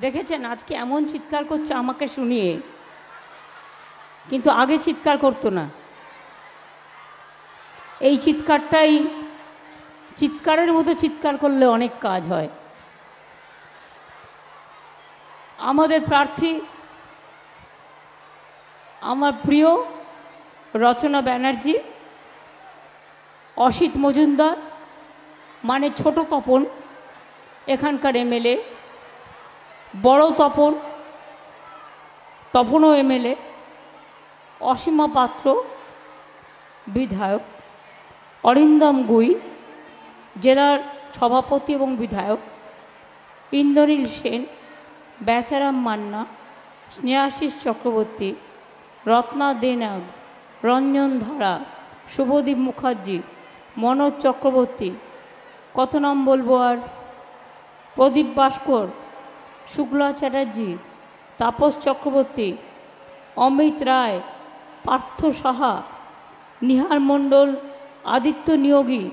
দেখেছেন আজকে এমন চিৎকার করছে আমাকে শুনিয়ে, কিন্তু আগে চিৎকার করতো না। এই চিৎকারটাই চিৎকারের মতো চিৎকার করলে অনেক কাজ হয়। আমাদের প্রার্থী আমার প্রিয় রচনা ব্যানার্জি, অসিত মজুমদার মানে ছোট তপন এখানকার এমএলএ, বড় তপন, তপনও এমএলএ, অসীমা পাত্র বিধায়ক, অরিন্দম গুই জেলার সভাপতি এবং বিধায়ক, ইন্দ্রনীল সেন, বেচারাম মান্না, স্নেহাশিস চক্রবর্তী, রত্না দেনাগ, রঞ্জন ধারা, শুভদীপ মুখার্জি, মনোজ চক্রবর্তী, কত নাম বলবো আর, প্রদীপ ভাস্কর, শুক্লা চ্যাটার্জি, তাপস চক্রবর্তী, অমিত রায়, পার্থ সাহা, নিহার মণ্ডল, আদিত্য নিয়োগী,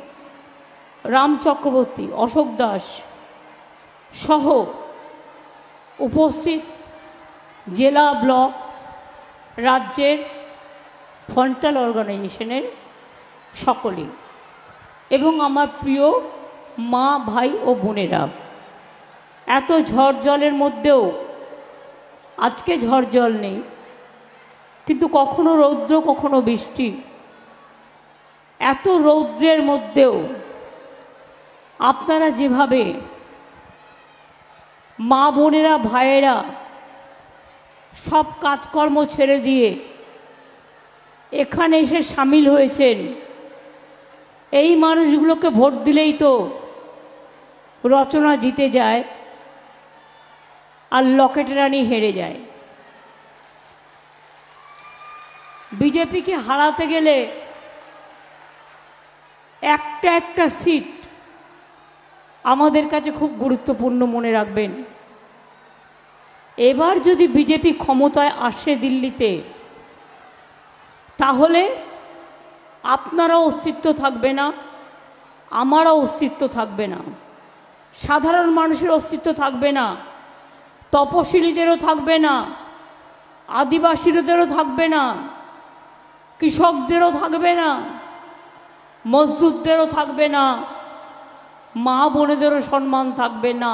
রাম চক্রবর্তী, অশোক দাস সহ উপস্থিত জেলা, ব্লক, রাজ্যের ফ্রন্টাল অর্গানাইজেশনের সকলেই, এবং আমার প্রিয় মা, ভাই ও বোনেরা, এত ঝড় জলের মধ্যেও, আজকে ঝড় জল নেই কিন্তু কখনো রৌদ্র কখনো বৃষ্টি, এত রৌদ্রের মধ্যেও আপনারা যেভাবে মা বোনেরা ভাইয়েরা সব কাজকর্ম ছেড়ে দিয়ে এখানে এসে সামিল হয়েছেন, এই মানুষগুলোকে ভোট দিলেই তো রচনা জিতে যায় আর লকেট রানী হেরে যায়। বিজেপিকে হারাতে গেলে একটা একটা সিট আমাদের কাছে খুব গুরুত্বপূর্ণ, মনে রাখবেন। এবার যদি বিজেপি ক্ষমতায় আসে দিল্লিতে, তাহলে আপনারও অস্তিত্ব থাকবে না, আমারও অস্তিত্ব থাকবে না, সাধারণ মানুষের অস্তিত্ব থাকবে না, তপশিলীদেরও থাকবে না, আদিবাসীদেরও থাকবে না, কৃষকদেরও থাকবে না, মজদুরদেরও থাকবে না, মা বোনেদেরও সম্মান থাকবে না।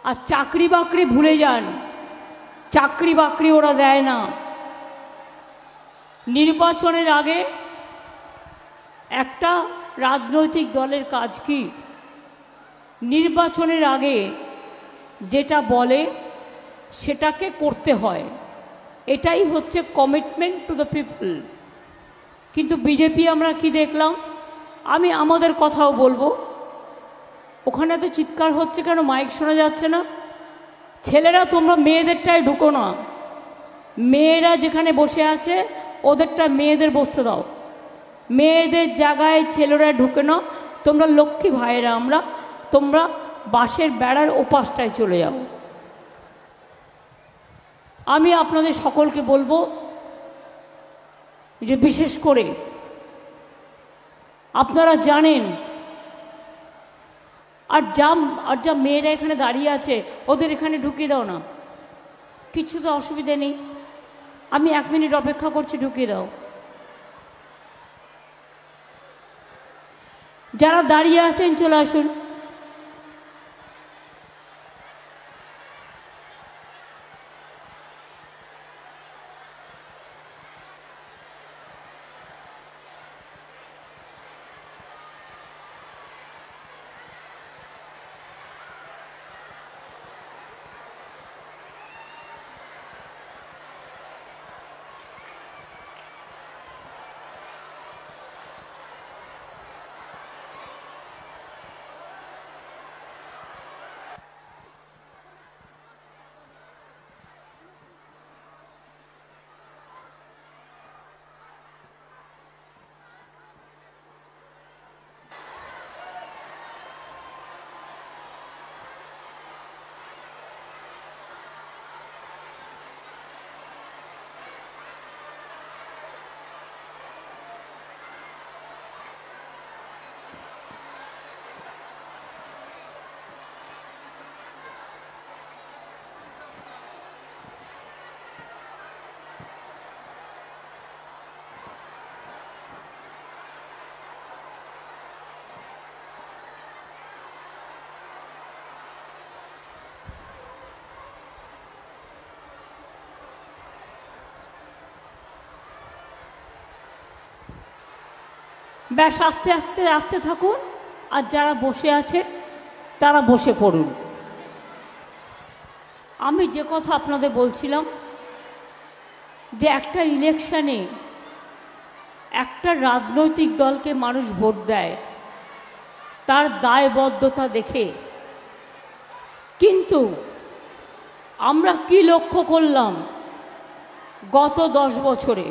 আর চাকরি বাকরি ভুলে যান, চাকরি বাকরি ওরা দেয় না। নির্বাচনের আগে একটা রাজনৈতিক দলের কাজ কি? নির্বাচনের আগে যেটা বলে সেটাকে করতে হয়, এটাই হচ্ছে কমিটমেন্ট টু দ্য পিপল। কিন্তু বিজেপি আমরা কি দেখলাম? আমি আমাদের কথাও বলবো, ওখানে তো চিৎকার হচ্ছে কেন? মাইক শোনা যাচ্ছে না? ছেলেরা তোমরা মেয়েদেরটায় ঢুকো না, মেয়েরা যেখানে বসে আছে ওদেরটা মেয়েদের বসতে দাও, মেয়েদের জায়গায় ছেলেরা ঢুকে না। তোমরা লক্ষ্মী ভাইয়েরা আমরা, তোমরা বাঁশের বেড়ার ওপাশটায় চলে যাও। আমি আপনাদের সকলকে বলবো যে বিশেষ করে আপনারা জানেন, আর যা মেয়েরা এখানে দাঁড়িয়ে আছে ওদের এখানে ঢুকিয়ে দাও না, কিছু তো অসুবিধে নেই, আমি 1 মিনিট অপেক্ষা করছি, ঢুকিয়ে দাও। যারা দাঁড়িয়ে আছেন চলে আসুন। ব্যাস আস্তে আস্তে আস্তে থাকুন, আর যারা বসে আছে তারা বসে পড়ুন। আমি যে কথা আপনাদের বলছিলাম যে একটা ইলেকশনে একটা রাজনৈতিক দলকে মানুষ ভোট দেয় তার দায়বদ্ধতা দেখে, কিন্তু আমরা কি লক্ষ্য করলাম গত 10 বছরে?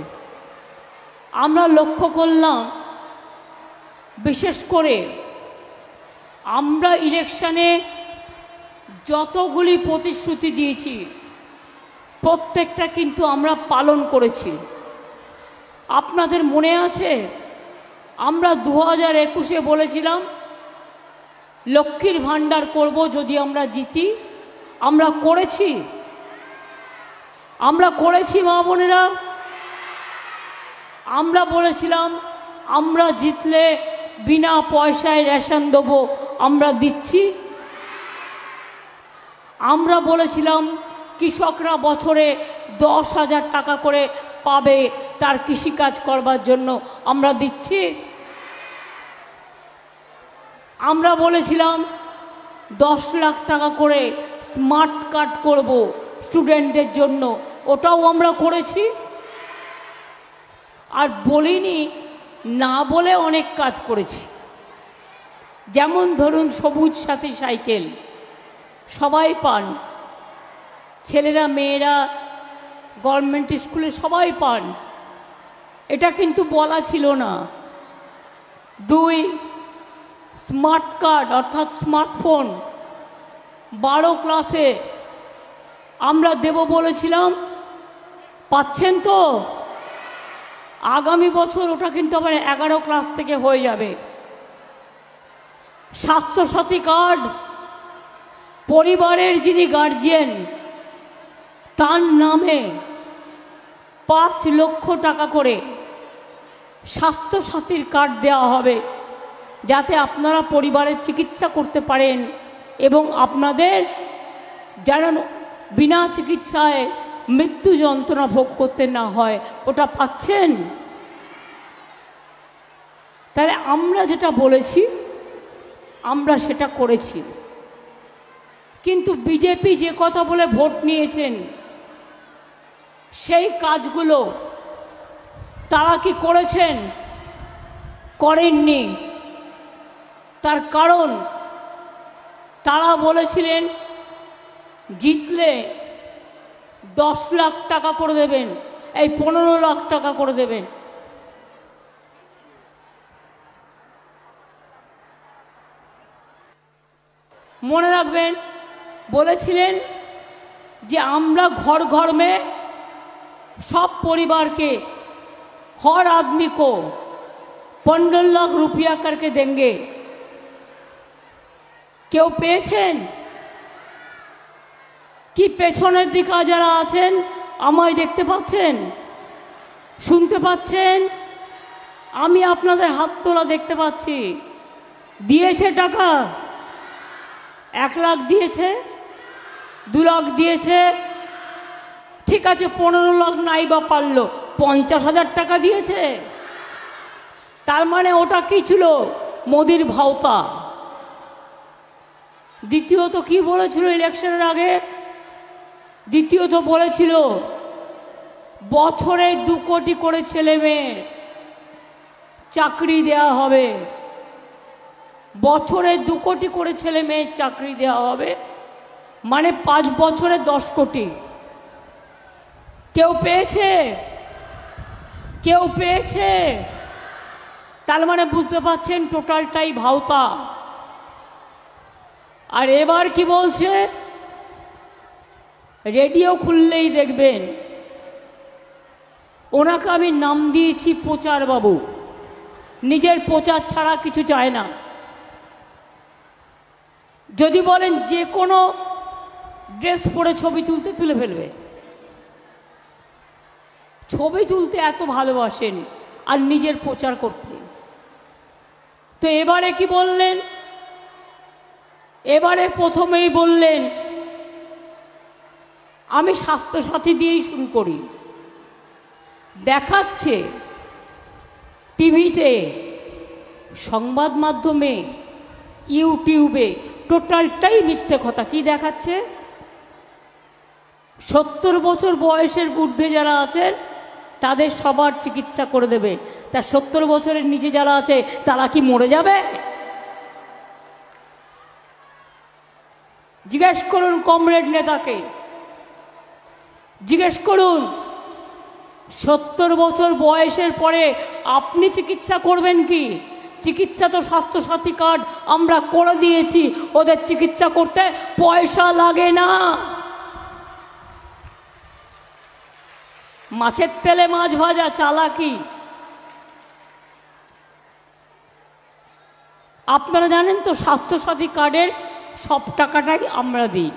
আমরা লক্ষ্য করলাম বিশেষ করে আমরা ইলেকশনে যতগুলি প্রতিশ্রুতি দিয়েছি প্রত্যেকটা কিন্তু আমরা পালন করেছি। আপনাদের মনে আছে আমরা 2021-এ বলেছিলাম লক্ষ্মীর ভাণ্ডার করব যদি আমরা জিতি। আমরা করেছি, আমরা করেছি মা বোনেরা। আমরা বলেছিলাম আমরা জিতলে বিনা পয়সায় রেশন দেবো, আমরা দিচ্ছি। আমরা বলেছিলাম কৃষকরা বছরে 10,000 টাকা করে পাবে তার কৃষিকাজ করবার জন্য, আমরা দিচ্ছি। আমরা বলেছিলাম 10 লাখ টাকা করে স্মার্ট কার্ড করব স্টুডেন্টদের জন্য, ওটাও আমরা করেছি। আর বলিনি না বলে অনেক কাজ করেছি, যেমন ধরুন সবুজ সাথী সাইকেল সবাই পান, ছেলেরা মেয়েরা গভর্নমেন্ট স্কুলে সবাই পান, এটা কিন্তু বলা ছিল না। 2 স্মার্ট কার্ড অর্থাৎ স্মার্টফোন 12 ক্লাসে আমরা দেব বলেছিলাম, পাচ্ছেন তো? আগামী বছর ওটা কিন্তু আবার 11 ক্লাস থেকে হয়ে যাবে। স্বাস্থ্যসাথী কার্ড পরিবারের যিনি গার্জিয়ান তার নামে 5 লক্ষ টাকা করে স্বাস্থ্যসাথীর কার্ড দেওয়া হবে, যাতে আপনারা পরিবারের চিকিৎসা করতে পারেন এবং আপনাদের যেন বিনা চিকিৎসায় মৃত্যু যন্ত্রণা ভোগ করতে না হয়। ওটা পাচ্ছেন? তাহলে আমরা যেটা বলেছি আমরা সেটা করেছি। কিন্তু বিজেপি যে কথা বলে ভোট নিয়েছেন সেই কাজগুলো তারা কি করেছেন? করেননি। তার কারণ তারা বলেছিলেন জিতলে 10 লাখ টাকা করে দেবেন, এই 15 লাখ টাকা করে দেবেন। মনে রাখবেন বলেছিলেন যে আমরা घर घर में सब परिवार के हर आदमी को 15 लाख रुपया करके देंगे। কেউ পেয়েছেন কি? পেছনের দিকে যারা আছেন আমায় দেখতে পাচ্ছেন, শুনতে পাচ্ছেন? আমি আপনাদের হাত তোলা দেখতে পাচ্ছি। দিয়েছে টাকা? 1 লাখ দিয়েছে, 2 লাখ দিয়েছে, ঠিক আছে 15 লাখ নাই বা পারলো, 50,000 টাকা দিয়েছে। তার মানে ওটা কি ছিল? মোদির ভাওতা। দ্বিতীয়ত কি বলেছিল ইলেকশনের আগে? দ্বিতীয়ত বলেছিল বছরে 2 কোটি করে ছেলে মেয়ের চাকরি দেওয়া হবে, বছরে 2 কোটি করে ছেলে মেয়ের চাকরি দেওয়া হবে, মানে 5 বছরে 10 কোটি। কেউ পেয়েছে? কেউ পেয়েছে? তার মানে বুঝতে পারছেন টোটালটাই ভাওতা। আর এবার কি বলছে? রেডিও খুললেই দেখবেন ওনাকে আমি নাম দিয়েছি প্রচার বাবু, নিজের প্রচার ছাড়া কিছু চায় না। যদি বলেন যে কোনো ড্রেস পরে ছবি তুলতে তুলে ফেলবে, ছবি তুলতে এত ভালোবাসেন আর নিজের প্রচার করতে। তো এবারে কি বললেন? এবারে প্রথমেই বললেন আমি স্বাস্থ্যসাথী দিয়েই শুরু করি। দেখাচ্ছে টিভিতে সংবাদ মাধ্যমে, ইউটিউবে টোটালটাই মিথ্যে কথা। কি দেখাচ্ছে? 70 বছর বয়সের ঊর্ধ্বে যারা আছেন তাদের সবার চিকিৎসা করে দেবে। তার 70 বছরের নিচে যারা আছে তারা কি মরে যাবে? জিজ্ঞেস করুন কমরেড নেতাকে, জিজ্ঞেস করুন 70 বছর বয়সের পরে আপনি চিকিৎসা করবেন কি? চিকিৎসা তো স্বাস্থ্যসাথী কার্ড আমরা করে দিয়েছি, ওদের চিকিৎসা করতে পয়সা লাগে না। মাছের তেলে মাছ ভাজা চালাকি। আপনারা জানেন তো স্বাস্থ্যসাথী কার্ডের সব টাকাটাই আমরা দিই।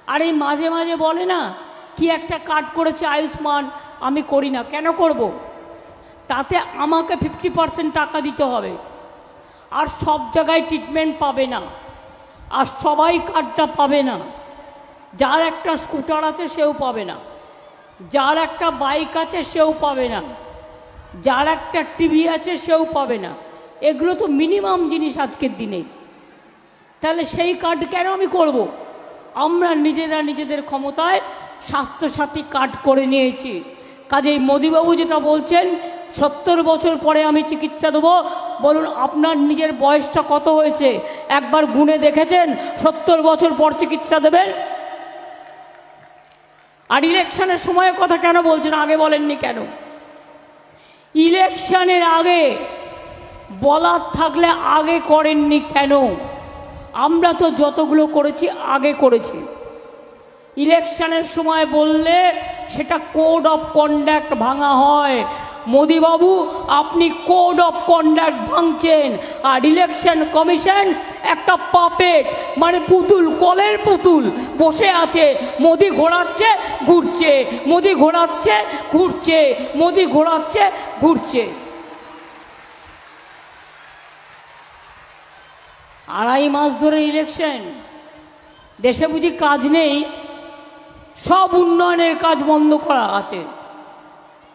আর এই মাঝে মাঝে বলে না কি একটা কার্ড করেছে আয়ুষ্মান, আমি করি না। কেন করব? তাতে আমাকে 50% টাকা দিতে হবে, আর সব জায়গায় ট্রিটমেন্ট পাবে না, আর সবাই কার্ডটা পাবে না। যার একটা স্কুটার আছে সেও পাবে না, যার একটা বাইক আছে সেও পাবে না, যার একটা টিভি আছে সেও পাবে না। এগুলো তো মিনিমাম জিনিস আজকের দিনে। তাহলে সেই কার্ড কেন আমি করব? আমরা নিজেরা নিজেদের ক্ষমতায় স্বাস্থ্যসাথী কার্ড করে নিয়েছি। কাজেই মোদিবাবু যেটা বলছেন 70 বছর পরে আমি চিকিৎসা দেবো, বলুন আপনার নিজের বয়সটা কত হয়েছে একবার গুণে দেখেছেন? 70 বছর পর চিকিৎসা দেবেন? আর ইলেকশনের সময়ের কথা কেন বলছেন? আগে বলেননি কেন? ইলেকশনের আগে বলার থাকলে আগে করেননি কেন? আমরা তো যতগুলো করেছি আগে করেছি। ইলেকশনের সময় বললে সেটা কোড অফ কন্ডাক্ট ভাঙা হয়। মোদিবাবু আপনি কোড অফ কন্ডাক্ট ভাঙছেন, আর ইলেকশন কমিশন একটা পাপেট, মানে পুতুল, কলের পুতুল বসে আছে। মোদি ঘোরাচ্ছে ঘুরছে, মোদি ঘোরাচ্ছে ঘুরছে, মোদি ঘোরাচ্ছে ঘুরছে। 2.5 মাস ধরে ইলেকশন, দেশে বুঝি কাজ নেই? সব উন্নয়নের কাজ বন্ধ করা আছে,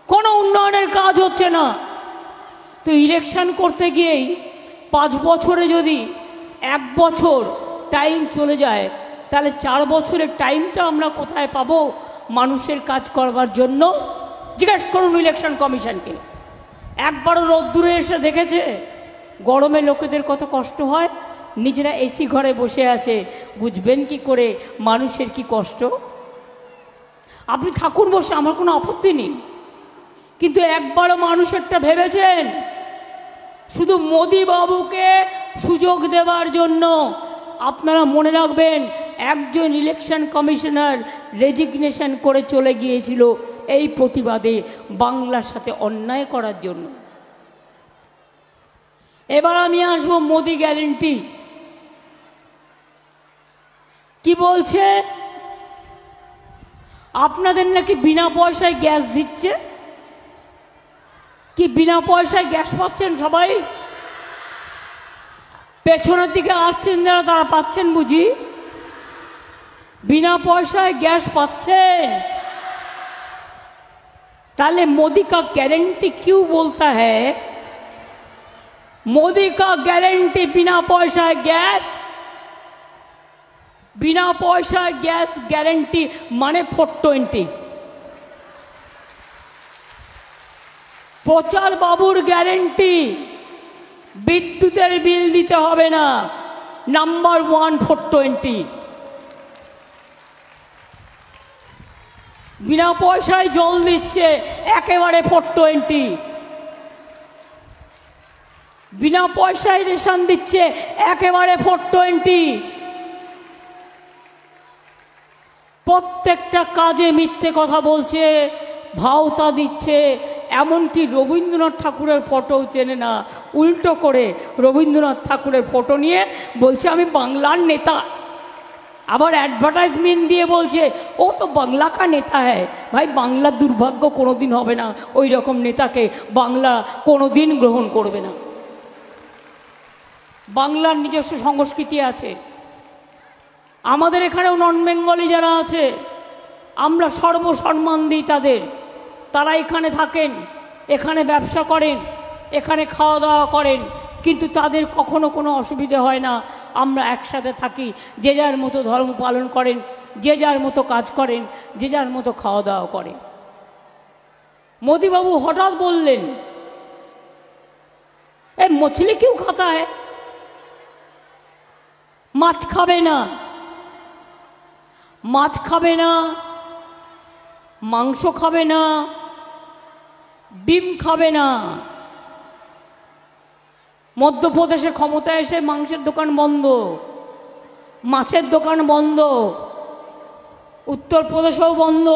কোনো উন্নয়নের কাজ হচ্ছে না। তো ইলেকশন করতে গিয়েই 5 বছরে যদি 1 বছর টাইম চলে যায়, তাহলে 4 বছরের টাইমটা আমরা কোথায় পাবো মানুষের কাজ করবার জন্য? জিজ্ঞেস করুন ইলেকশন কমিশনকে। একবারও রোদ্দুরে এসে দেখেছে? গরমে লোকেদের কত কষ্ট হয়, নিজেরা এসি ঘরে বসে আছে, বুঝবেন কি করে মানুষের কি কষ্ট? আপনি থাকুন বসে, আমার কোনো আপত্তি নেই, কিন্তু একবারও মানুষেরটা ভেবেছেন? শুধু মোদি বাবুকে সুযোগ দেওয়ার জন্য। আপনারা মনে রাখবেন, একজন ইলেকশন কমিশনার রেজিগনেশন করে চলে গিয়েছিল এই প্রতিবাদে, বাংলার সাথে অন্যায় করার জন্য। এবার আমি আসবো মোদি গ্যারেন্টি। কি বলছে? আপনাদের নাকি বিনা পয়সায় গ্যাস দিচ্ছে। কি বিনা পয়সায় গ্যাস পাচ্ছেন সবাই? পেছনের দিকে আসছেন যারা, তারা পাচ্ছেন বুঝি? বিনা পয়সায় গ্যাস পাচ্ছেন? তাহলে मोदी का गारंटी क्यों बोलता है? मोदी का गारंटी बिना पैसा गैस, बिना पैसा गैस गारंटी माने 420। প্রচার বাবুর গ্যারেন্টি, বিদ্যুতের বিল দিতে হবে না, নাম্বার 1 420। বিনা পয়সায় জল দিচ্ছে, একেবারে 420। বিনা পয়সায় রেশন দিচ্ছে, একেবারে 420। প্রত্যেকটা কাজে মিথ্যে কথা বলছে, ভাওতা দিচ্ছে। এমনকি রবীন্দ্রনাথ ঠাকুরের ফটো চেনে না, উল্টো করে রবীন্দ্রনাথ ঠাকুরের ফটো নিয়ে বলছে আমি বাংলার নেতা। আবার অ্যাডভার্টাইজমেন্ট দিয়ে বলছে ও তো বাংলা কা নেতা হ্যায়। ভাই, বাংলার দুর্ভাগ্য কোনোদিন হবে না, ওই রকম নেতাকে বাংলা কোনোদিন গ্রহণ করবে না। বাংলার নিজস্ব সংস্কৃতি আছে। আমাদের এখানেও নন বেঙ্গলি যারা আছে, আমরা সর্বসম্মান দিই তাদের। তারা এখানে থাকেন, এখানে ব্যবসা করেন, এখানে খাওয়া দাওয়া করেন, কিন্তু তাদের কখনো কোনো অসুবিধে হয় না। আমরা একসাথে থাকি, যে যার মতো ধর্ম পালন করেন, যে যার মতো কাজ করেন, যে যার মতো খাওয়া দাওয়া করে। মোদিবাবু হঠাৎ বললেন, এ মছলি কিউ খাতা হ্যায়, মাছ খাবে না, মাছ খাবে না, মাংস খাবে না, ডিম খাবে না। মধ্যপ্রদেশে ক্ষমতায় এসে মাংসের দোকান বন্ধ, মাছের দোকান বন্ধ, উত্তরপ্রদেশেও বন্ধ,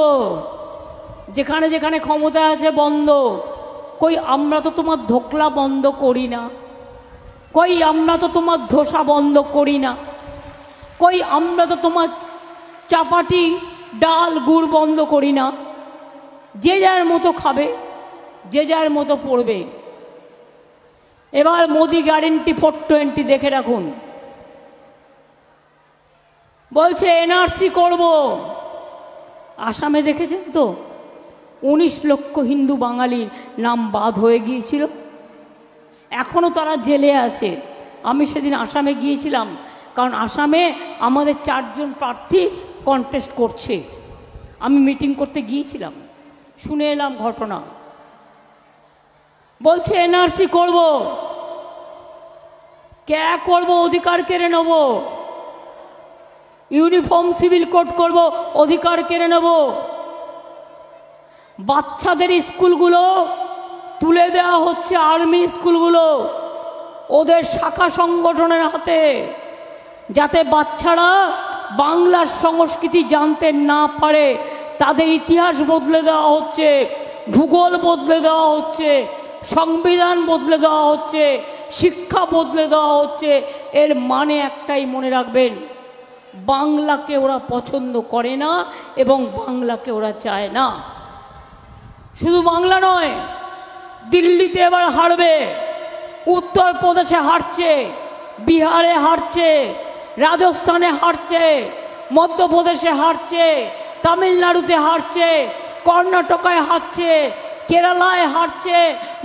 যেখানে যেখানে ক্ষমতা আছে বন্ধ। কই আমরা তো তোমার ধোকলা বন্ধ করি না, কই আমরা তো তোমার ধোসা বন্ধ করি না, কই আমরা তো তোমার চাপাটি ডাল গুড় বন্ধ করি না। যে যার মতো খাবে, যে যার মতো পড়বে। এবার মোদি গ্যারেন্টি 420 দেখে রাখুন। বলছে এনআরসি করব। আসামে দেখেছেন তো 19 লক্ষ হিন্দু বাঙালির নাম বাদ হয়ে গিয়েছিল, এখনও তারা জেলে আছে। আমি সেদিন আসামে গিয়েছিলাম, কারণ আসামে আমাদের 4 জন প্রার্থী কন্টেস্ট করছে। আমি মিটিং করতে গিয়েছিলাম, শুনে এলাম ঘটনা। বলছে এনআরসি করব, কে করব, অধিকার কেড়ে নেব, ইউনিফর্ম সিভিল কোড করব, অধিকার কেড়ে নেব। বাচ্চাদের স্কুলগুলো তুলে দেওয়া হচ্ছে আর্মি স্কুলগুলো ওদের শাখা সংগঠনের হাতে, যাতে বাচ্চারা বাংলার সংস্কৃতি জানতে না পারে। তাদের ইতিহাস বদলে দেওয়া হচ্ছে, ভূগোল বদলে দেওয়া হচ্ছে, সংবিধান বদলে দেওয়া হচ্ছে, শিক্ষা বদলে দেওয়া হচ্ছে। এর মানে একটাই মনে রাখবেন, বাংলাকে ওরা পছন্দ করে না এবং বাংলাকে ওরা চায় না। শুধু বাংলা নয়, দিল্লিতে এবার হারবে, উত্তরপ্রদেশে হারছে, বিহারে হারছে, রাজস্থানে হারছে, মধ্যপ্রদেশে হারছে, তামিলনাড়ুতে হারছে, কর্ণাটকায় হারছে, কেরালায় হারছে।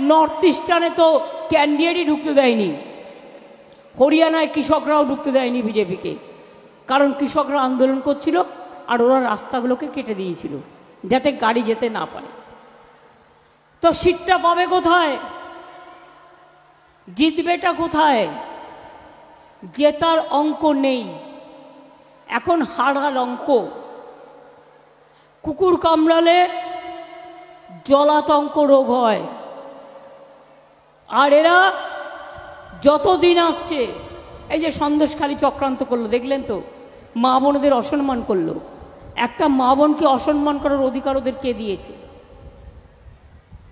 নর্থ ইস্টার্নে তো ক্যান্ডিডেটই ঢুকতে দেয়নি। হরিয়ানায় কৃষকরাও ঢুকতে দেয়নি বিজেপিকে, কারণ কৃষকরা আন্দোলন করছিল আর ওরা রাস্তাগুলোকে কেটে দিয়েছিল যাতে গাড়ি যেতে না পারে। তো সিটটা পাবে কোথায়, জিতবেটা কোথায়? জেতার অঙ্ক নেই, এখন হারার অঙ্ক। কুকুর কামড়ালে জলাতঙ্ক রোগ হয়, আর এরা যতদিন আসছে, এই যে সন্দেশখালী চক্রান্ত করলো দেখলেন তো, মা বোনদের অসম্মান করলো। একটা মা বোনকে অসম্মান করার অধিকার ওদের কে দিয়েছে?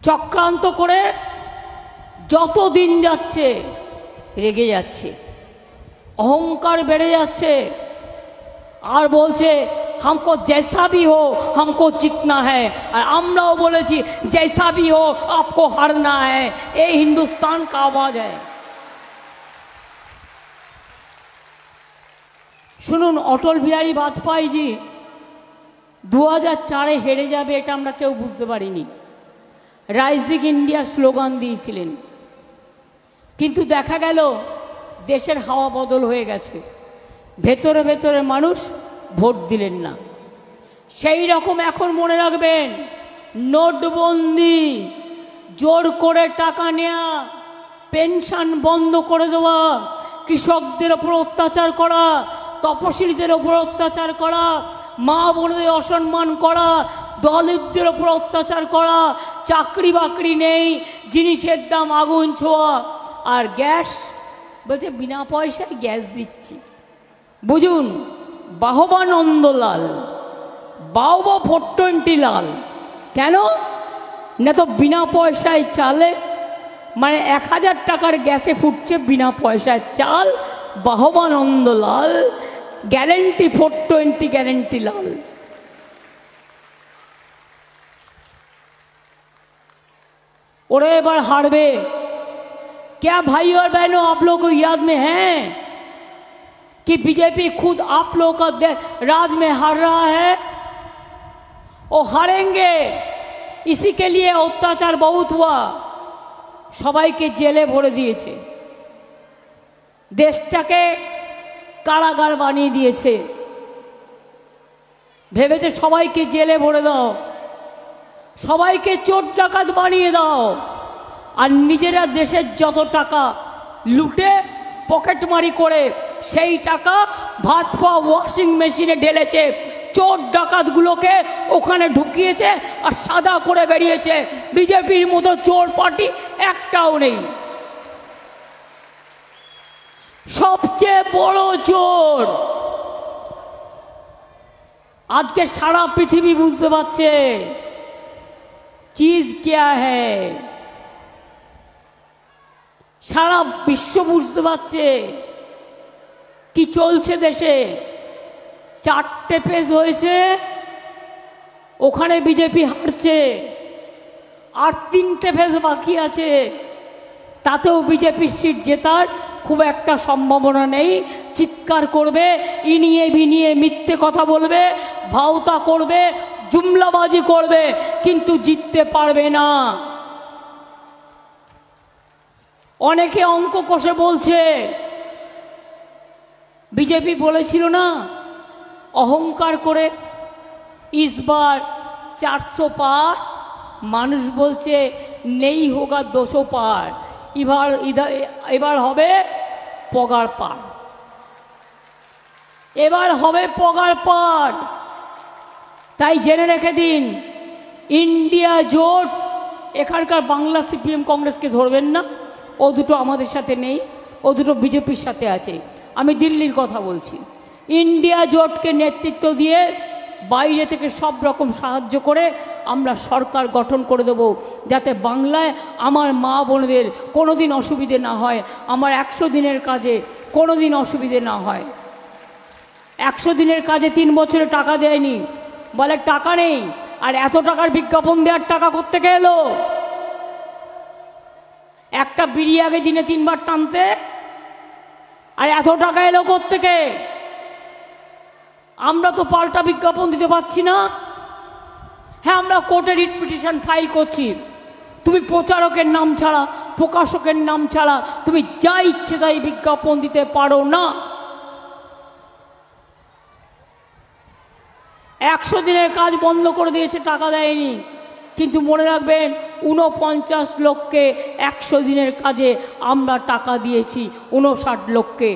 চক্রান্ত করে যত দিন যাচ্ছে রেগে যাচ্ছে, অহংকার বেড়ে যাচ্ছে, আর বলছে हमको जैसा भी हो हमको जीतना है। और আমরাও বলেছি जैसा भी हो आपको हारना है। ये हिंदुस्तान का आवाज है। শুনুন, অটল বিহারী বাজপেয়ীজি 2004-এ হেরে যাবে এটা আমরা কেউ বুঝতে পারিনি। রাইজিং ইন্ডিয়া স্লোগান দিয়েছিলেন, কিন্তু দেখা গেল দেশের হাওয়া বদল হয়ে গেছে, ভেতরে ভেতরে মানুষ ভোট দিলেন না। সেই রকম এখন মনে রাখবেন, নোটবন্দি, জোর করে টাকা নেওয়া, পেনশন বন্ধ করে দেওয়া, কৃষকদের ওপর অত্যাচার করা, তপশিলীদের ওপর অত্যাচার করা, মা বোনদের অসম্মান করা, দলিতদের ওপর অত্যাচার করা, চাকরি বাকরি নেই, জিনিসের দাম আগুন ছোঁয়া, আর গ্যাস বলছে বিনা পয়সায় গ্যাস দিচ্ছি। বুঝুন, বাহবা নন্দলাল, বাহবা 420 লাল। কেন না? তো বিনা পয়সায় চালে, মানে 1000 টাকার গ্যাসে ফুটছে বিনা পয়সায় চাল, বাহবা নন্দলাল, গ্যারেন্টি 420, গ্যারেন্টি লাল। ওরা এবার हारबे। क्या भाई और बहनों, आप लोगों को याद में है कि बीजेपी खुद आप लोगों का राज में हार रहा है? वो हारेंगे। इसी के लिए अत्याचार बहुत हुआ, সবাইকে জেলে ভরে দিয়েছে। দেশটাকে কারাগার বানিয়ে দিয়েছে। ভেবেছে সবাইকে জেলে ভরে দাও, সবাইকে চোর ডাকাত বানিয়ে দাও, আর নিজেরা দেশের যত টাকা লুটে পকেটমারি করে সেই টাকা ভাত পাওয়া ওয়াশিং মেশিনে ঢেলেছে, চোর ডাকাতগুলোকে ওখানে ঢুকিয়েছে আর সাদা করে বেরিয়েছে। বিজেপির মতো চোর পার্টি একটাও নেই। সবচেয়ে বড় চোর আজকে সারা পৃথিবী বুঝতে পারছে চিজ क्या है, সারা বিশ্ব বুঝতে পারছে কি চলছে দেশে। 4টে ফেজ হয়েছে, ওখানে বিজেপি হারছে, আর 3টে ফেজ বাকি আছে, তাতেও বিজেপির সিট জেতার খুব একটা সম্ভাবনা নেই। চিৎকার করবে, ইনিয়ে বিনিয়ে মিথ্যে কথা বলবে, ভাওতা করবে, জুমলাবাজি করবে, কিন্তু জিততে পারবে না। অনেকে অঙ্ক কষে বলছে, বিজেপি বলেছিল না অহংকার করে ইসবার 400 পার, মানুষ বলছে নেই হোগা 200 পার, এবার হবে পগার পার, এবার হবে পগার পার। তাই জেনে রেখে দিন, ইন্ডিয়া জোট, এখানকার বাংলা সিপিএম কংগ্রেসকে ধরবেন না, ও দুটো আমাদের সাথে নেই, ও দুটো বিজেপির সাথে আছে। আমি দিল্লির কথা বলছি। ইন্ডিয়া জোটকে নেতৃত্ব দিয়ে বাইরে থেকে সব রকম সাহায্য করে আমরা সরকার গঠন করে দেব, যাতে বাংলায় আমার মা বোনদের কোনো দিন অসুবিধে না হয়, আমার 100 দিনের কাজে কোনো দিন অসুবিধে না হয়। 100 দিনের কাজে 3 বছরে টাকা দেয়নি, বলে টাকা নেই। আর এত টাকার বিজ্ঞাপন দেওয়ার টাকা কোত্থেকে এলো? একটা বিড়ি আগে দিনে 3 বার টানতে, আর এত টাকা এলো কোত্থেকে? আমরা তো পাল্টা বিজ্ঞাপন দিতে পারছি না। হ্যাঁ, আমরা কোর্টে রিট পিটিশন ফাইল করছি, তুমি প্রচারকের নাম ছাড়া, প্রকাশকের নাম ছাড়া তুমি যা ইচ্ছে তাই বিজ্ঞাপন দিতে পারো না। 100 দিনের কাজ বন্ধ করে দিয়েছে, টাকা দেয়নি। কিন্তু মনে রাখবেন, 49 লক্ষকে 100 দিনের কাজে আমরা টাকা দিয়েছি, 59 লক্ষকে।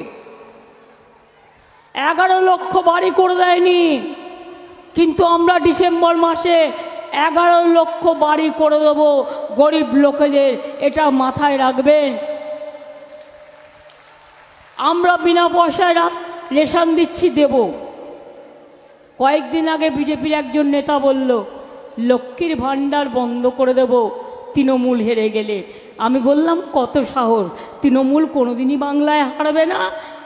11 লক্ষ বাড়ি করে দেয়নি, কিন্তু আমরা ডিসেম্বর মাসে 11 লক্ষ বাড়ি করে দেবো গরিব লোকেদের, এটা মাথায় রাখবেন। আমরা বিনা পয়সায় রেশন দিচ্ছি, দেব। কয়েকদিন আগে বিজেপির একজন নেতা বলল লক্ষ্মীর ভাণ্ডার বন্ধ করে দেব তৃণমূল হেরে গেলে। আমি বললাম কত সাহস, তৃণমূল কোনোদিনই বাংলায় হারবে না,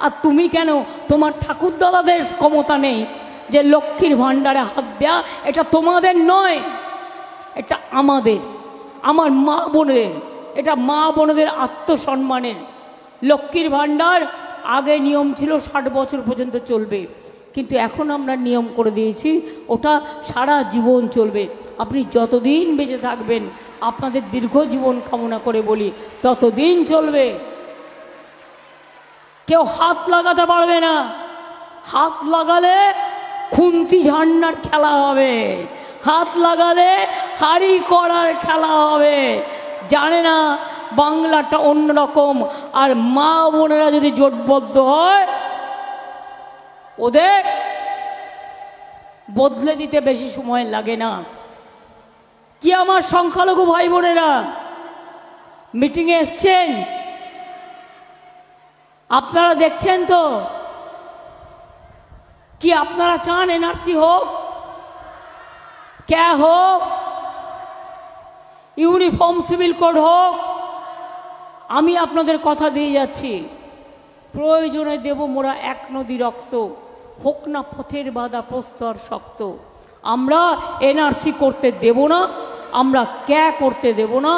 আর তুমি কেন? তোমার ঠাকুরদাদাদের ক্ষমতা নেই যে লক্ষ্মীর ভাণ্ডারে হাত দেয়া, এটা তোমাদের নয়, এটা আমাদের, আমার মা বোনের, এটা মা বোনদের আত্মসম্মানের। লক্ষ্মীর ভাণ্ডার আগে নিয়ম ছিল 60 বছর পর্যন্ত চলবে, কিন্তু এখন আমরা নিয়ম করে দিয়েছি ওটা সারা জীবন চলবে। আপনি যতদিন বেঁচে থাকবেন, আপনাদের দীর্ঘ জীবন কামনা করে বলি, ততদিন চলবে। কেউ হাত লাগাতে পারবে না, হাত লাগালে খুন্তি ঝান্ডার খেলা হবে, হাত লাগালে হাড়ি করার খেলা হবে। জানে না বাংলাটা অন্যরকম, আর মা বোনেরা যদি জোটবদ্ধ হয়, ওদের বদলে দিতে বেশি সময় লাগে না। কি আমার সংখ্যালঘু ভাই বোনেরা মিটিংয়ে এসছেন? আপনারা দেখছেন তো কি আপনারা চান এনআরসি হোক, ক্যা হোক, ইউনিফর্ম সিভিল কোড হোক? আমি আপনাদের কথা দিয়ে যাচ্ছি, প্রয়োজনে দেব মোরা 1 নদী রক্ত, হোক না পথের বাধা প্রস্তর শক্ত। আমরা এনআরসি করতে দেব না, আমরা ক্যা করতে দেব না,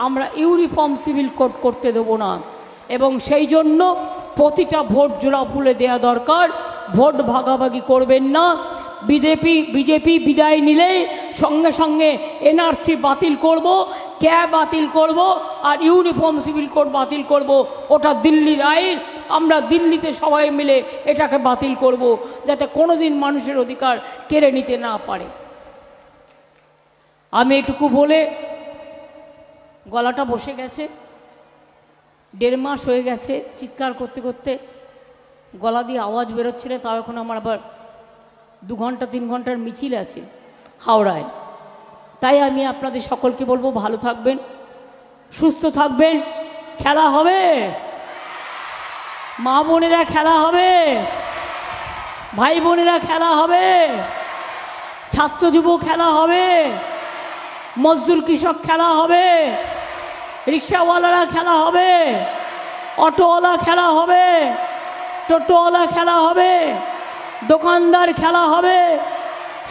আমরা ইউনিফর্ম সিভিল কোড করতে দেব না। এবং সেই জন্য প্রতিটা ভোট জোড়া ফুলে দেওয়া দরকার, ভোট ভাগাভাগি করবেন না। বিজেপি বিদায় নিলেই সঙ্গে সঙ্গে এনআরসি বাতিল করব, ক্যা বাতিল করব, আর ইউনিফর্ম সিভিল কোড বাতিল করব। ওটা দিল্লির আইন, আমরা দিল্লিতে সবাই মিলে এটাকে বাতিল করব, যাতে কোনোদিন মানুষের অধিকার কেড়ে নিতে না পারে। আমি এটুকু বলে, গলাটা বসে গেছে, 1.5 মাস হয়ে গেছে চিৎকার করতে করতে গলা দিয়ে আওয়াজ বেরোচ্ছে না। তাও এখন আমার আবার 2 ঘন্টা 3 ঘন্টার মিছিল আছে হাওড়ায়। তাই আমি আপনাদের সকলকে বলবো, ভালো থাকবেন, সুস্থ থাকবেন, খেলা হবে, মা বোনেরা খেলা হবে, ভাই বোনেরা খেলা হবে, ছাত্র যুব খেলা হবে, মজদুর কৃষক খেলা হবে, রিক্সাওয়ালারা খেলা হবে, অটোওয়ালা খেলা হবে, টোটোওয়ালা খেলা হবে, দোকানদার খেলা হবে,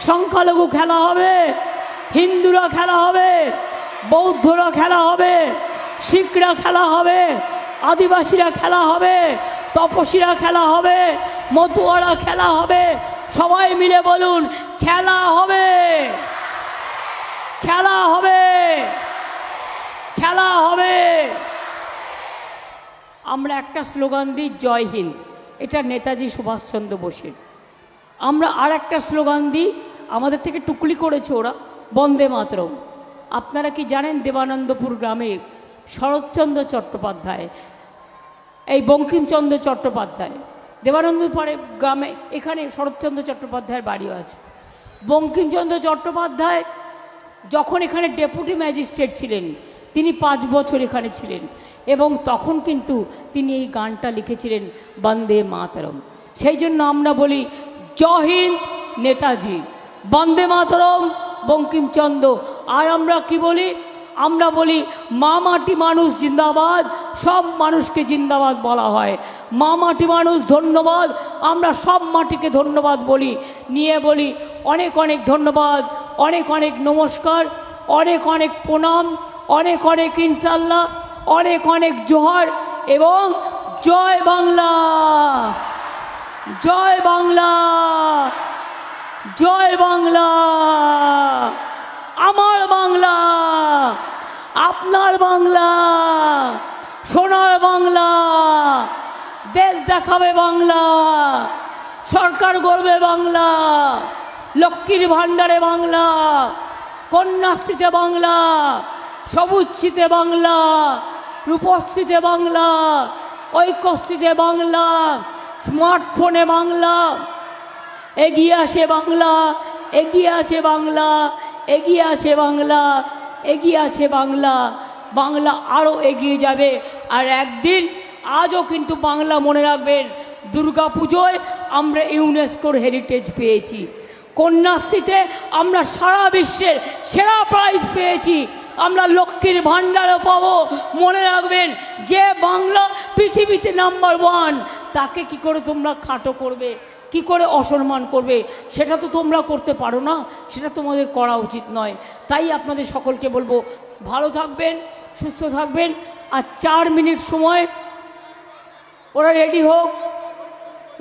সংখ্যালঘু খেলা হবে, হিন্দুরা খেলা হবে, বৌদ্ধরা খেলা হবে, শিখরা খেলা হবে, আদিবাসীরা খেলা হবে, তপসীরা খেলা হবে, মতুয়ারা খেলা হবে। সবাই মিলে বলুন, খেলা হবে, খেলা হবে, খেলা হবে। আমরা একটা স্লোগান দিই, জয় হিন্দ, এটা নেতাজি সুভাষচন্দ্র বোসের। আমরা আর একটা স্লোগান দিই, আমাদের থেকে টুকলি করেছে ওরা, বন্দে মাতরম। আপনারা কি জানেন, দেবানন্দপুর গ্রামে শরৎচন্দ্র চট্টোপাধ্যায়, এই বঙ্কিমচন্দ্র চট্টোপাধ্যায়, দেবানন্দপুর গ্রামে এখানে শরৎচন্দ্র চট্টোপাধ্যায়ের বাড়িও আছে। বঙ্কিমচন্দ্র চট্টোপাধ্যায় যখন এখানে ডেপুটি ম্যাজিস্ট্রেট ছিলেন, তিনি 5 বছর এখানে ছিলেন, এবং তখন কিন্তু তিনি এই গানটা লিখেছিলেন, বন্দে মাতরম। সেই জন্য আমরা বলি, জয় হিন্দ নেতাজি, বন্দে মাতরম বঙ্কিমচন্দ্র। আর আমরা কি বলি? আমরা বলি, মা মাটি মানুষ জিন্দাবাদ, সব মানুষকে জিন্দাবাদ বলা হয়। মা মাটি মানুষ ধন্যবাদ, আমরা সব মাটিকে ধন্যবাদ বলি। নিয়ে বলি, অনেক অনেক ধন্যবাদ, অনেক অনেক নমস্কার, অনেক অনেক প্রণাম, অনেক অনেক ইনশাল্লাহ, অনেক অনেক জোহার, এবং জয় বাংলা, জয় বাংলা, জয় বাংলা। আমার বাংলা, আপনার বাংলা, সোনার বাংলা, দেশ দেখাবে বাংলা, সরকার গড়বে বাংলা, লক্ষ্মীর ভাণ্ডারে বাংলা, কন্যাশ্রীতে বাংলা, সবুজশ্রীতে বাংলা, রূপশ্রীতে বাংলা, ঐক্যশ্রীতে বাংলা, স্মার্টফোনে বাংলা। এগিয়ে আসে বাংলা, এগিয়ে আছে বাংলা, এগিয়ে আছে বাংলা, এগিয়ে আছে বাংলা। বাংলা আরও এগিয়ে যাবে। আর একদিন, আজও কিন্তু বাংলা মনে রাখবেন, দুর্গা পুজোয় আমরা ইউনেস্কোর হেরিটেজ পেয়েছি, কন্যাশ্রীতে আমরা সারা বিশ্বের সেরা প্রাইজ পেয়েছি, আমরা লক্ষ্মীর ভাণ্ডারও পাবো। মনে রাখবেন, যে বাংলা পৃথিবীতে নাম্বার 1, তাকে কি করে তোমরা খাটো করবে, কি করে অসম্মান করবে? সেটা তো তোমরা করতে পারো না, সেটা তোমাদের করা উচিত নয়। তাই আপনাদের সকলকে বলবো, ভালো থাকবেন, সুস্থ থাকবেন। আর 4 মিনিট সময় ওরা রেডি হোক।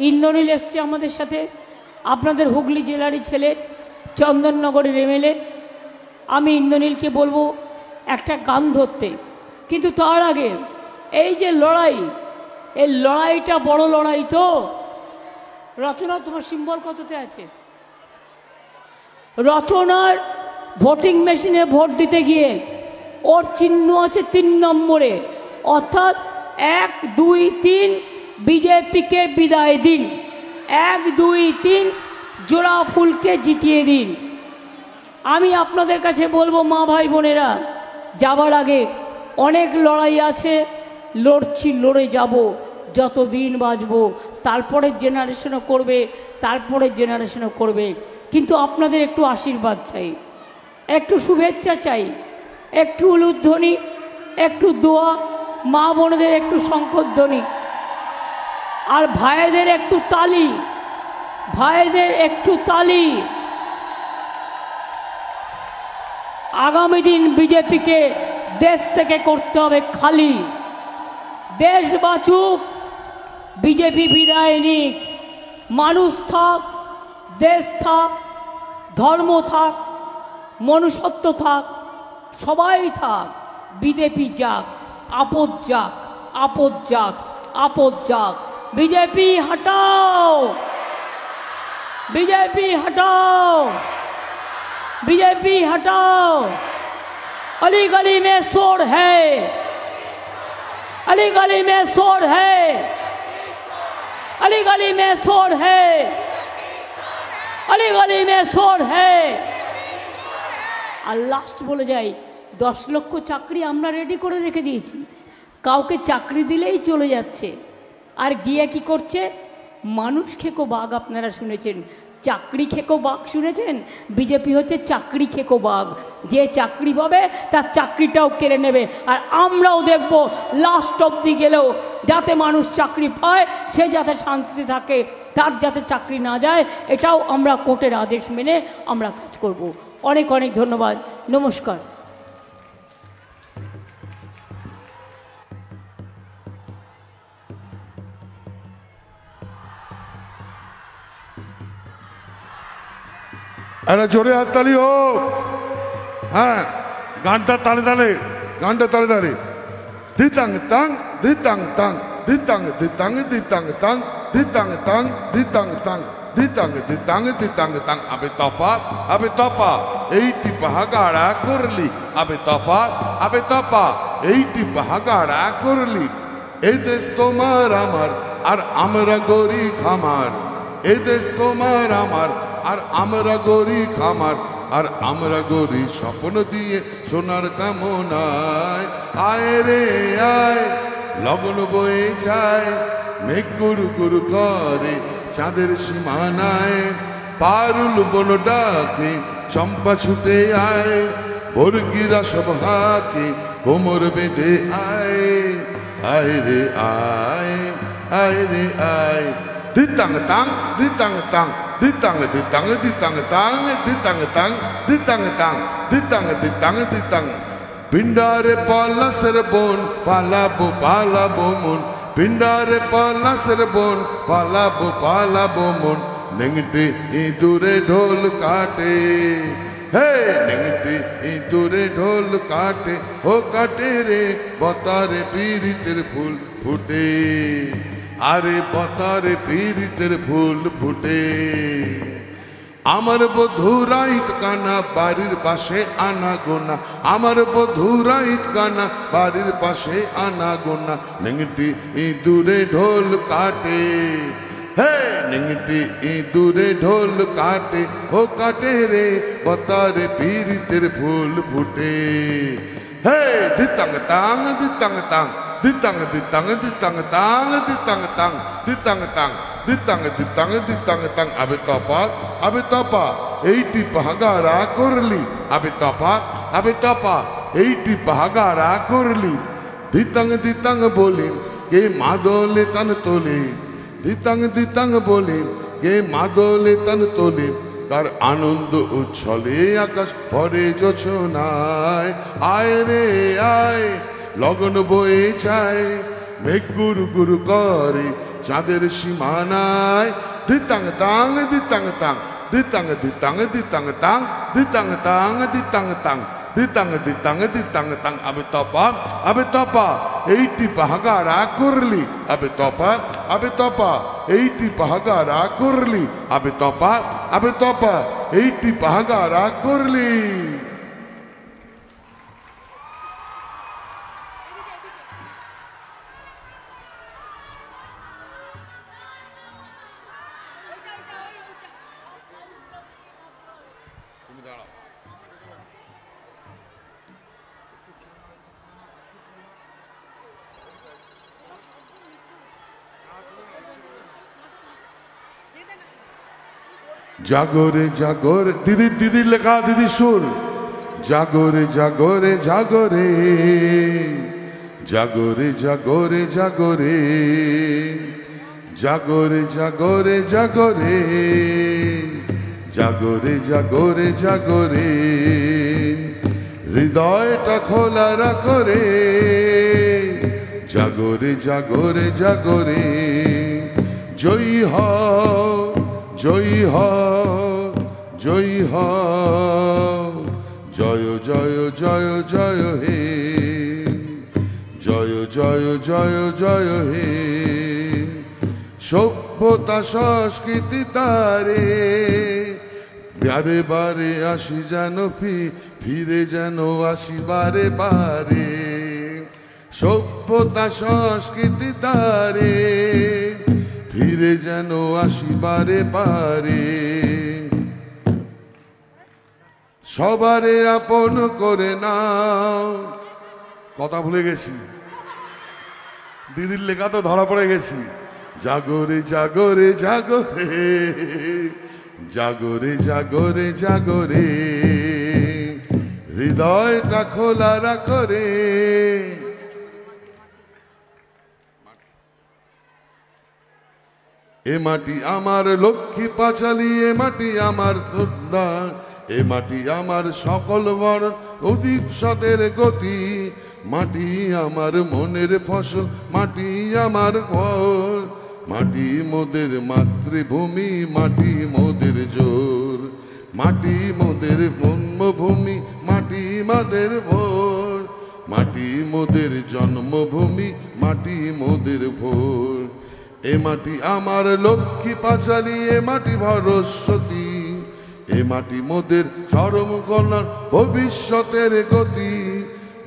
ইন্দ্রনীল এসছে আমাদের সাথে, আপনাদের হুগলি জেলারই ছেলে, চন্দননগরের এমএলএ। আমি ইন্দ্রনীলকে বলবো একটা গান ধরতে, কিন্তু তার আগে এই যে লড়াই, এই লড়াইটা বড় লড়াই তো। রচনা, তোমার সিম্বল কততে আছে? রচনার ভোটিং মেশিনে ভোট দিতে গিয়ে ওর চিহ্ন আছে 3 নম্বরে, অর্থাৎ 1, 2, 3 বিজেপিকে বিদায় দিন, 1, 2, 3 জোড়া ফুলকে জিতিয়ে দিন। আমি আপনাদের কাছে বলবো, মা ভাই বোনেরা, যাবার আগে অনেক লড়াই আছে, লড়ছি, লড়ে যাব, যত দিন বাঁচবো। তারপরের জেনারেশনও করবে, তারপরের জেনারেশনও করবে। কিন্তু আপনাদের একটু আশীর্বাদ চাই, একটু শুভেচ্ছা চাই, একটু উলুধ্বনি, একটু দোয়া, মা বোনদের একটু শঙ্খধ্বনি, আর ভাইদের একটু তালি, ভাইদের একটু তালি। আগামী দিন বিজেপিকে দেশ থেকে করতে হবে খালি। দেশ বাঁচুক, বিজেপি বিদায় নিক, মানুষ থাক, দেশ থাক, ধর্ম থাক, মনুষ্যত্ব থাক, সবাই থাক, বিজেপি যাক, আপদ যাক, আপদ যাক। আপদ যাক। बीजेपी हटाओ, बीजेपी हटाओ, बीजेपी हटाओ। अली गली में शोर है, अली गली में शोर है, अली गली में शोर है, अली गली में शोर है। আর লাস্ট বলে যাই, 10 লক্ষ চাকরি আমরা রেডি করে রেখে দিয়েছি। কাউকে চাকরি দিলেই চলে যাচ্ছে, আর গিয়ে কি করছে? মানুষ খেকো বাঘ আপনারা শুনেছেন, চাকরি খেকো বাঘ শুনেছেন? বিজেপি হচ্ছে চাকরি খেকো বাঘ, যে চাকরি পাবে তার চাকরিটাও কেড়ে নেবে। আর আমরাও দেখব লাস্ট অবধি গেলেও যাতে মানুষ চাকরি পায়, সে যাতে শান্তিতে থাকে, তার যাতে চাকরি না যায়, এটাও আমরা কোর্টের আদেশ মেনে আমরা কাজ করব। অনেক অনেক ধন্যবাদ, নমস্কার। अरे जोरे हातताली हो। हाँ गानটা তালে তালে, গানটা তালে তালে। দিতাং তাং দিতাং তাং দিতাং দিতাং দিতাং তাং দিতাং তাং দিতাং তাং দিতাং দিতাং দিতাং তাং। আবে তপা এইটি পাহাগাড়া করলি, আবে তপা এইটি পাহাগাড়া করলি। এই দেশ তোমার আমার আর আমরা গরি খামার, এই দেশ তোমার আমার আর আমরা গরি খামার, আর আমরা গরি স্বপ্ন দিয়ে সোনার কামনায়। আয় রে আয় লগন বয়ে যায়, মেঘ গুরু গুরু করে চাঁদের সীমানায়। পারুল বন ডাকে চম্পা ছুটে আয়, বর্গিরা সব হাকে কোমর বেঁধে আয়। আয় রে আয়, আয় রে আয়। দিতাং তাং দিতাং তাং দিতাং দিতাং দিতাং তাং দিতাং তাং দিতাং তাং দিতাং দিতাং দিতাং। পিণ্ডারে পলাশের বন পালাবো পালাবো মন, পিণ্ডারে পলাশের বন পালাবো পালাবো মন। নেংটি ইঁদুরে ঢোল কাটে, হে নেংটি ইঁদুরে ঢোল কাটে, ও কাটে রে বতারে পীড়িতের ফুল ফুটে। আরে বতারে পীড়িতের ফুল ফুটে। আমার বধুরা ঈদ কানা বাড়ির পাশে আনা গোনা, আমার বধুরা ঈদ কানা বাড়ির পাশে আনা গোনা। নেংটি ইঁদুরে ঢোল কাটে, হে নেংটি ইঁদুরে ঢোল কাটে, ও কাটে রে বতারে পীড়িতের ফুল ফুটে। হে দিতাং তাং দিতাং তাং দিতাং দিতাং দিতাং তাং দিতাং তাং দিতাং তাং দিতাং দিতাং দিতাং তাং। আবে তপা এইটি পাহাগাড়া করলি, আবে তপা এইটি পাহাগাড়া করলি। দিতাং দিতাং বলি কে মাদলে তান তোলে, দিতাং দিতাং বলি কে মাদলে তান তোলে। কার আনন্দ উচ্ছলে আকাশ ভরে জোছনায়। আয় রে আয় লগন বয়ে যায়, মেঘ গুরু গুরু করে চাঁদের সীমানায়। দিতাং তাং দিতাং তাং দিতাং দিতাং দিতাং তাং দিতাং তাং দিতাং তাং দিতাং দিতাং দিতাং তাং। আবে তপা এইটি পাহাগাড়া করলি, আবে তপা এইটি পাহাগাড়া করলি, আবে তপা এইটি পাহাগাড়া করলি। জাগরে জাগরে দিদির লেখা, দিদি সুর। জাগরে জাগরে জাগরে জাগরে জাগরে জাগরে জাগরে জাগরে জাগরে জাগরে জাগরে জাগরে। হৃদয়টা খোলা রাখো রে, জাগরে জাগরে জাগরে। জয়ী হও জয়ী হও জয়ী হও, জয় জয় জয় জয় হে, জয় জয় জয় জয় হে। সভ্যতা সংস্কৃতি তারে বারে বারে আসি যেন ফিরে যেন আসি বারে বারে সভ্যতা সংস্কৃতি তারে ফিরে যেন আসি বারে বারে সবারে আপন করে নাও কথা ভুলে গেছি দিদির লেখা তো ধরা পড়ে গেছি জাগরে জাগরে জাগরে জাগরে জাগরে জাগরে হৃদয়টা খোলা রাখরে এ মাটি আমার লক্ষ্মী পাঁচালী এ মাটি আমার শ্রদ্ধা এ মাটি আমার সকল বড় উদ্দীপসতের গতি মাটি আমার মনের ফসল মাটি আমার ঘর মাটি মোদের মাতৃভূমি মাটি মোদের জোর মাটি মোদের জন্মভূমি মাটি মাদের ভোর মাটি মোদের জন্মভূমি মাটি মোদের ভোর এ মাটি আমার লক্ষ্মী পাঁচালী এ মাটি ভরস্বতী এ মাটি মোদের চরম কল্যাণ ভবিষ্যতের গতি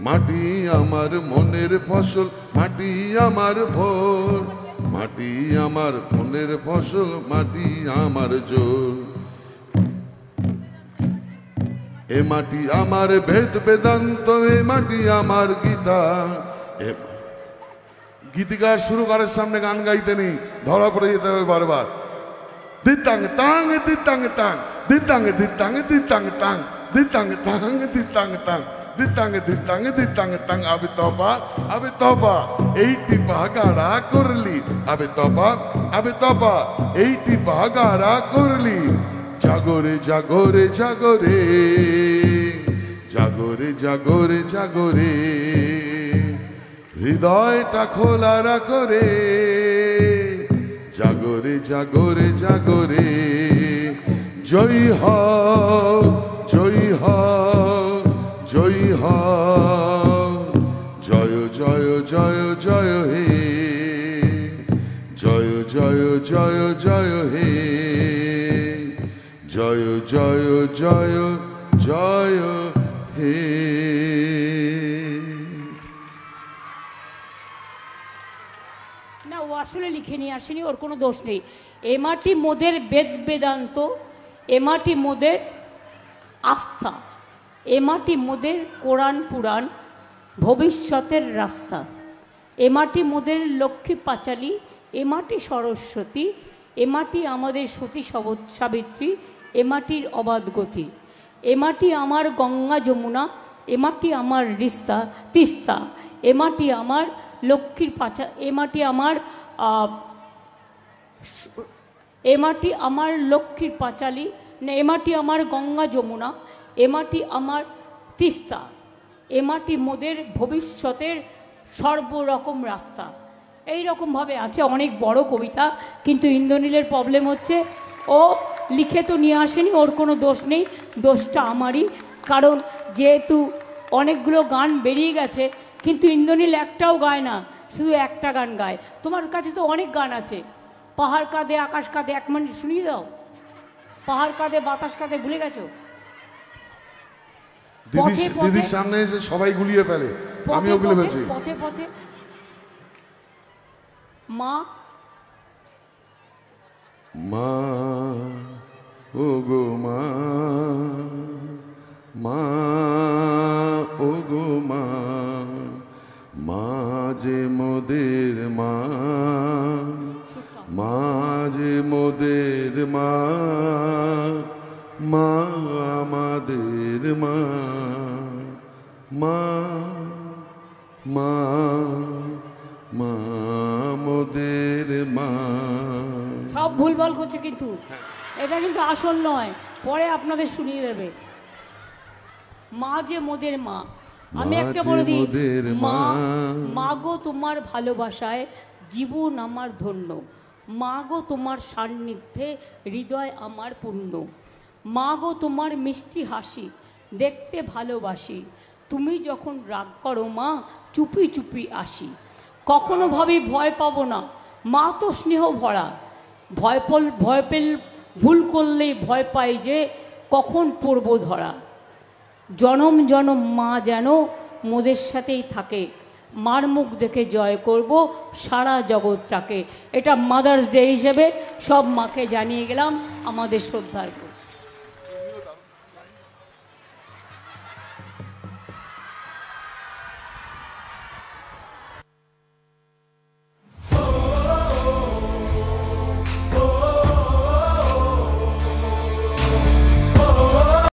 মাটি আমার মনের ফসল মাটি আমার ভোর মাটি আমার মনের ফসল মাটি আমার জোর এ মাটি আমার বেদ বেদান্ত এ মাটি আমার গীতা গীতিকার শুরু করার সামনে গান গাইতে নেই ধরা পড়ে যেতে হবে বারবার দিতাং তাং দিতাং তাং দিতাং দিতাং দিতাং তাং দিতাং তাং দিতাং তাং দিতাং দিতাং দিতাং তাং আবে তবা এইটি বাগাড়া করলি আবে তবা এইটি বাগাড়া করলি জাগরে জাগরে জাগরে জাগরে জাগরে জাগরে হৃদয়টা খোলা রাখরে জাগরে জাগরে জাগরে জয় হও জয় হও জয় হও জয় জয় জয় জয় হে জয় জয় জয় জয় হে জয় জয় জয় জয় হে না ও আসলে লিখে নিয়ে আসেনি ওর কোনো দোষ নেই এ মাটি মোদের বেদ বেদান্ত এ মাটি মোদের আস্থা এ মাটি মোদের কোরআন পুরাণ ভবিষ্যতের রাস্তা এ মাটি মোদের লক্ষ্মী পাঁচালী এ মাটি সরস্বতী এ মাটি আমাদের সতী সাবিত্রী এ মাটির অবাধ গতি এ মাটি আমার গঙ্গা যমুনা এ মাটি আমার তিস্তা এ মাটি আমার লক্ষ্মীর এ মাটি আমার লক্ষ্মীর পাঁচালী এ মাটি আমার গঙ্গা যমুনা এ মাটি আমার তিস্তা এ মাটি মোদের ভবিষ্যতের সর্বরকম রাস্তা এই রকমভাবে আছে অনেক বড় কবিতা কিন্তু ইন্দ্রনীলের প্রবলেম হচ্ছে ও লিখে তো নিয়ে আসেনি ওর কোনো দোষ নেই দোষটা আমারই কারণ যেহেতু অনেকগুলো গান বেরিয়ে গেছে কিন্তু ইন্দ্রনীল একটাও গায় না শুধু একটা গান গায় তোমার কাছে তো অনেক গান আছে পাহাড় কাঁদে আকাশ কাঁদে 1 মিনিট শুনিয়ে দাও পাহাড় কাঁদে বাতাস কাঁদে ভুলে গেছো দিদির সামনে এসে সবাই গুলিয়ে ফেলে আমি ওগুলো বলছি পথে পথে মা মা ও গো মা মা ও গো মা মা যে মোদের মা মা যে মোদের মা মা আমাদের মা মা মা মা মোদের মা সব ভুলভাল করছে কিন্তু এটা কিন্তু আসল নয় পরে আপনাদের শুনিয়ে দেবে মা যে মোদের মা আমি একটা বলে দিই মা মা গো তোমার ভালোবাসায় জীবন আমার ধন্য মা গো তোমার সান্নিধ্যে হৃদয় আমার পূর্ণ মা গো তোমার মিষ্টি হাসি দেখতে ভালোবাসি তুমি যখন রাগ করো মা চুপি চুপি আসি কখনো ভাবি ভয় পাবো না মা তো স্নেহ ভরা, ভয় পেল ভুল করলেই ভয় পাই যে কখন পড়ব ধরা। জনম জনম মা যেন মোদের সাথেই থাকে, মার মুখ দেখে জয় করব সারা জগৎটাকে। এটা মাদার্স ডে হিসেবে সব মাকে জানিয়ে গেলাম আমাদের শ্রদ্ধার।